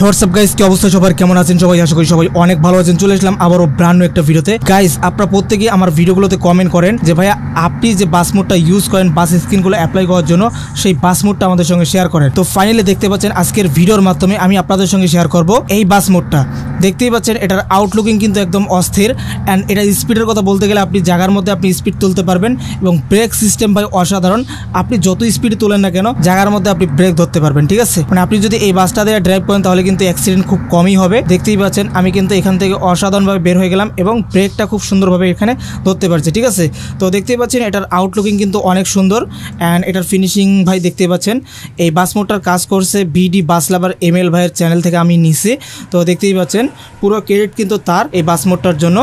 WhatsApp guys, কি অবস্থা সবার? কেমন আছেন সবাই? আশা করি সবাই অনেক ভালো আছেন। চলে আসলাম আবারও ব্র্যান্ড নিউ একটা ভিডিওতে। গাইস, আপনারা প্রত্যেকেই আমার ভিডিওগুলোতে কমেন্ট করেন যে ভাইয়া আপনি যে বাস মোডটা ইউজ করেন বাস স্ক্রিনগুলো অ্যাপ্লাই করার জন্য, সেই বাস মোডটা আমাদের সঙ্গে শেয়ার করেন। তো ফাইনালি দেখতে পাচ্ছেন আজকের ভিডিওর মাধ্যমে আমি আপনাদের সঙ্গে শেয়ার করব এই বাস মোডটা। দেখতেই পাচ্ছেন এটার আউটলুকিং কিন্তু একদম অস্থির। অ্যান্ড এটা স্পিডের কথা বলতে গেলে আপনি জায়গার মধ্যে আপনি স্পিড তুলতে পারবেন এবং ব্রেক সিস্টেম ভাই অসাধারণ। আপনি যত স্পিড তোলেন না কেন জায়গার মধ্যে আপনি ব্রেক ধরতে পারবেন, ঠিক আছে? মানে আপনি যদি এই বাসটা দিয়ে ড্রাইভ করেন তাহলে কিন্তু অ্যাক্সিডেন্ট খুব কমই হবে। দেখতেই পাচ্ছেন আমি কিন্তু এখান থেকে অসাধারণভাবে বের হয়ে গেলাম এবং ব্রেকটা খুব সুন্দরভাবে এখানে ধরতে পারছি, ঠিক আছে? তো দেখতেই পাচ্ছেন এটার আউটলুকিং কিন্তু অনেক সুন্দর। অ্যান্ড এটার ফিনিশিং ভাই দেখতেই পাচ্ছেন। এই বাস মোডটার কাজ করছে বিডি বাস লাভার ML ভাইয়ের চ্যানেল থেকে আমি নিছি। তো দেখতেই পাচ্ছেন পুরো ক্রেডিট কিন্তু তার এই বাস মোডটার জন্য।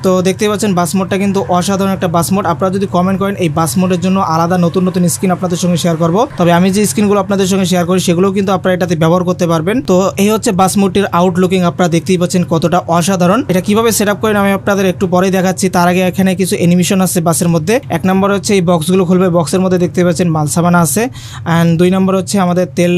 তো দেখতেই পাচ্ছেন বাস মোডটা কিন্তু অসাধারণ একটা বাস মোড। আপনারা যদি কমেন্ট করেন এই বাস মোডের জন্য আলাদা নতুন নতুন স্ক্রিন আপনাদের সঙ্গে শেয়ার করব। তবে আমি যে স্ক্রিনগুলো আপনাদের সঙ্গে শেয়ার করি সেগুলোও কিন্তু আপনারা এটাতে ব্যবহার করতে পারবেন। তো এই হচ্ছে বাস মোডটির আউটলুকিং। আপনারা দেখতেই পাচ্ছেন কতটা অসাধারণ। এটা কিভাবে সেট আপ করেন আমি আপনাদের একটু পরেই দেখাচ্ছি। তার আগে এখানে কিছু অ্যানিমেশন আছে বাসের মধ্যে। এক নম্বর হচ্ছে এই বক্সগুলো খুলবে, বক্সের মধ্যে দেখতে পাচ্ছেন মাল সাবানা আছে। অ্যান্ড 2 নম্বর হচ্ছে আমাদের তেল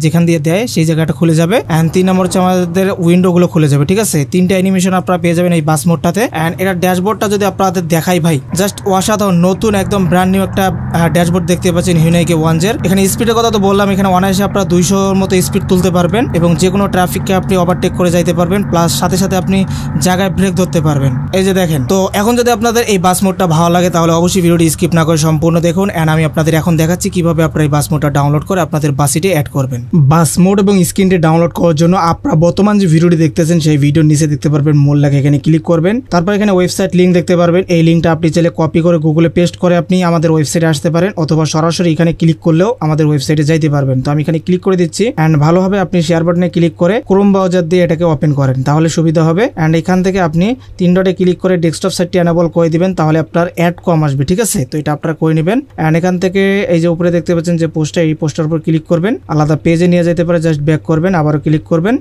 যেখান দিয়ে দেয় সেই জায়গাটা খুলে যাবে। অ্যান্ড 3 নম্বর হচ্ছে আমাদের উইন্ডোগুলো খুলে যাবে, ঠিক আছে? 3টা অ্যানিমেশন আপনারা পেয়ে যাবেন এই বাস মোডটাতে। অ্যান্ড এটা ড্যাশবোর্ডটা যদি আপনাদের দেখাই ভাই, জাস্ট অসাধারণ নতুন একদম ব্র্যান্ড নিউ একটা ড্যাশবোর্ড দেখতে পাচ্ছেন হিউন্ডাই K1 এখানে স্পিডের কথা তো বললাম, এখানে অনায়াসে আপনারা 200-র মতো স্পিড তুলতে পারবেন এবং যে কোনো ট্রাফিককে আপনি ওভারটেক করে যাইতে পারবেন, প্লাস সাথে সাথে আপনি জায়গায় ব্রেক ধরতে পারবেন। এই যে দেখেন। তো এখন যদি আপনাদের এই বাস মোডটা ভালো লাগে তাহলে অবশ্যই ভিডিওটি স্কিপ না করে সম্পূর্ণ দেখুন। এন্ড আমি আপনাদের এখন দেখাচ্ছি কিভাবে আপনারা এই বাস মোডটা ডাউনলোড করে আপনাদের বাসিটে অ্যাড করবেন। বাস মোড এবং স্ক্রিনটি ডাউনলোড করার জন্য আপনারা বর্তমান যে ভিডিওটি দেখতেছেন সেই ভিডিওর নিচে দেখতে পারবেন মোল লেখা, এখানে ক্লিক করবেন। তারপর এখানে ওয়েবসাইট লিঙ্ক দেখতে পারবেন। এই লিঙ্কটা আপনি চাইলে কপি করে গুগলে পেস্ট করে আপনি আমাদের ওয়েবসাইটে আসতে পারেন, অথবা সরাসরি এখানে ক্লিক করলেও আমাদের ওয়েবসাইটে যাইতে পারবেন। তো আমি এখানে ক্লিক করে দিচ্ছি। অ্যান্ড ভালোভাবে আপনি শেয়ার বাটনে ক্লিক করে ক্রোম ব্রাউজার দিয়ে এটাকে ওপেন করেন, তাহলে সুবিধা হবে। অ্যান্ড এখান থেকে আপনি 3 ডটে ক্লিক করে ডেস্কটপ সাইটটি এনেবল করে দিবেন, তাহলে আপনার অ্যাড কম আসবে, ঠিক আছে? তো এটা আপনারা করে নেবেন। অ্যান্ড এখান থেকে এই যে উপরে দেখতে পাচ্ছেন যে পোস্টার, এই পোস্টার উপর ক্লিক করবেন, আলাদা পেজে নিয়ে যেতে পারে, জাস্ট ব্যাক করবেন, আবারও ক্লিক করবেন।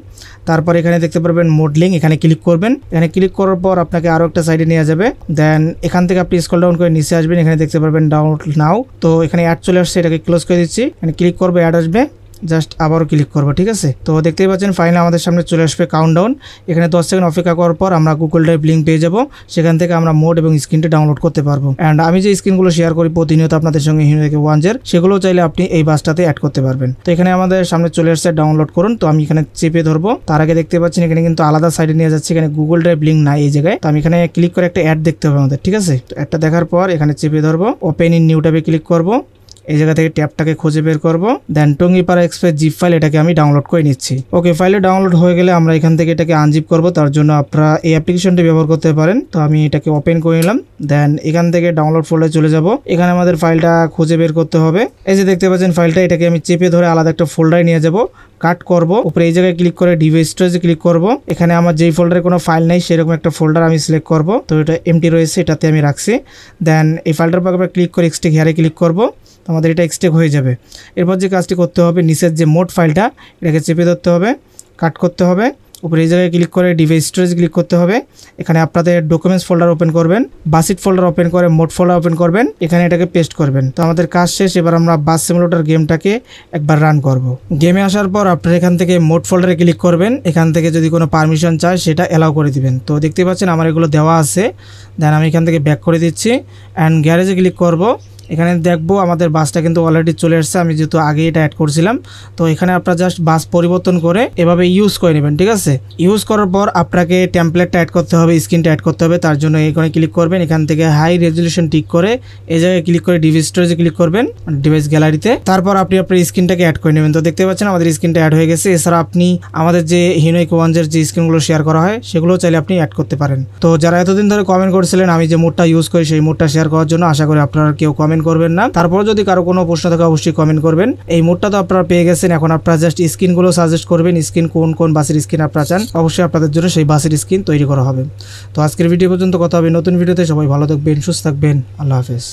তারপর এখানে দেখতে পারবেন মডেলিং, এখানে ক্লিক করবেন। এখানে ক্লিক করার পর আপনাকে আরো একটা সাইডে নিয়ে যাবে। দেন এখান থেকে আপনি স্ক্রল ডাউন করে নিচে আসবেন, এখানে দেখতে পারবেন ডাউনলোড নাও। তো এখানে অ্যাড চলে আসছে, এটাকে ক্লোজ করে দিচ্ছি। এখানে ক্লিক করবো, অ্যাড আসবে, জাস্ট আবারও ক্লিক করবো, ঠিক আছে? তো দেখতেই পাচ্ছেন ফাইনালি আমাদের সামনে চলে আসবে কাউন্টডাউন। এখানে 10 সেকেন্ড অপেক্ষা করার পর আমরা গুগল ড্রাইভ লিঙ্ক পেয়ে যাবো, সেখান থেকে আমরা মোড এবং স্ক্রিনটি ডাউনলোড করতে পারবো। অ্যান্ড আমি যে স্ক্রিনগুলো শেয়ার করি প্রতিনিয়ত আপনাদের সঙ্গে হিউন্ডাই K1 সেগুলো চাইলে আপনি এই বাসটাতে অ্যাড করতে পারবেন। তো এখানে আমাদের সামনে চলে আসছে ডাউনলোড করুন। তো আমি এখানে চেপে ধরবো। তার আগে দেখতে পাচ্ছেন এখানে কিন্তু আলাদা সাইডে নিয়ে যাচ্ছে, এখানে গুগল ড্রাইভ লিঙ্ক নাই এই জায়গায়। তো আমি এখানে ক্লিক করে একটা অ্যাড দেখতে হবে আমাদের, ঠিক আছে? তো অ্যাডটা দেখার পর এখানে চেপে ধরবো, ওপেন ইন নিউ ট্যাবে ক্লিক করবো। এই জায়গা থেকে ট্যাবটাকে খুঁজে বের করবো। দেন টঙ্গিপাড়া এক্সপ্রেস জিপ ফাইল এটাকে আমি ডাউনলোড করে নিচ্ছি। ওকে, ফাইলে ডাউনলোড হয়ে গেলে আমরা এখান থেকে এটাকে আনজিপ করবো। তার জন্য আপনারা এই অ্যাপ্লিকেশনটি ব্যবহার করতে পারেন। তো আমি এটাকে ওপেন করে নিলাম। দেন এখান থেকে ডাউনলোড ফোল্ডারে চলে যাব। এখানে আমাদের ফাইলটা খুঁজে বের করতে হবে। এই যে দেখতে পাচ্ছেন ফাইলটা, এটাকে আমি চেপে ধরে আলাদা একটা ফোল্ডারে নিয়ে যাব, কাট করব। উপরে এই জায়গায় ক্লিক করে ডিভাইস স্টোরেজে ক্লিক করব। এখানে আমার যেই ফোল্ডারে কোনো ফাইল নেই সেরকম একটা ফোল্ডার আমি সিলেক্ট করব। তো এটা এমটি রয়েছে, এটাতে আমি রাখছি। দেন এই ফাইলটার পর ক্লিক করে এক্সটেক হেয়ারে ক্লিক করব। আমাদের এটা এক্সটেক হয়ে যাবে। এরপর যে কাজটি করতে হবে, নিচের যে মোড ফাইলটা এটাকে চেপে ধরতে হবে, কাট করতে হবে। উপরে এই জায়গায় ক্লিক করে ডিভাইস স্টোরেজ ক্লিক করতে হবে। এখানে আপনাদের ডকুমেন্টস ফোল্ডার ওপেন করবেন, বাসিট ফোল্ডার ওপেন করে মোড ফোল্ডার ওপেন করবেন, এখানে এটাকে পেস্ট করবেন। তো আমাদের কাজ শেষ। এবার আমরা বাস সিমুলেটর গেমটাকে একবার রান করব। গেমে আসার পর আপনারা এখান থেকে মোড ফোল্ডারে ক্লিক করবেন। এখান থেকে যদি কোনো পারমিশন চায় সেটা অ্যালাউ করে দিবেন। তো দেখতে পাচ্ছেন আমার এগুলো দেওয়া আছে। দেন আমি এখান থেকে ব্যাক করে দিচ্ছি। অ্যান্ড গ্যারেজে ক্লিক করব। এখানে দেখবো আমাদের বাসটা কিন্তু অলরেডি চলে আসছে, আমি যেহেতু আগে এটা অ্যাড করছিলাম। তো এখানে আপনারা জাস্ট বাস পরিবর্তন করে এভাবে ইউজ করে নেবেন, ঠিক আছে? ইউজ করার পর আপনাকে টেমপ্লেটটা অ্যাড করতে হবে, স্ক্রিনটা অ্যাড করতে হবে। তার জন্য এখানে ক্লিক করবেন, এখান থেকে হাই রেজলিউশন টিক করে এই জায়গায় ক্লিক করে ডিভাইস স্টোরেজে ক্লিক করবেন, ডিভাইস গ্যালারিতে। তারপর আপনি আপনার স্ক্রিনটাকে অ্যাড করে নেবেন। তো দেখতে পাচ্ছেন আমাদের স্ক্রিনটা অ্যাড হয়ে গেছে। এছাড়া আপনি আমাদের যে হিউন্ডাই K1 যে স্ক্রিনগুলো শেয়ার করা হয় সেগুলো চাইলে আপনি অ্যাড করতে পারেন। তো যারা এতদিন ধরে কমেন্ট করছিলেন আমি যে মোডটা ইউজ করি সেই মোডটা শেয়ার করার জন্য, আশা করি আপনারা কেউ কমেন্ট করবেন না। তারপর যদি কারো কোনো প্রশ্ন থাকে অবশ্যই কমেন্ট করবেন। এই মোডটা তো আপনারা পেয়ে গেছেন, এখন আপনারা জাস্ট স্ক্রিনগুলো সাজেস্ট করবেন, স্ক্রিন কোন কোন বাসের স্ক্রিন আপনারা চান। অবশ্যই আপনাদের জন্য সেই বাসের স্ক্রিন তৈরি করা হবে। তো আজকের ভিডিও পর্যন্ত কথা হবে নতুন ভিডিওতে। সবাই ভালো থাকবেন, সুস্থ থাকবেন, আল্লাহ হাফেজ।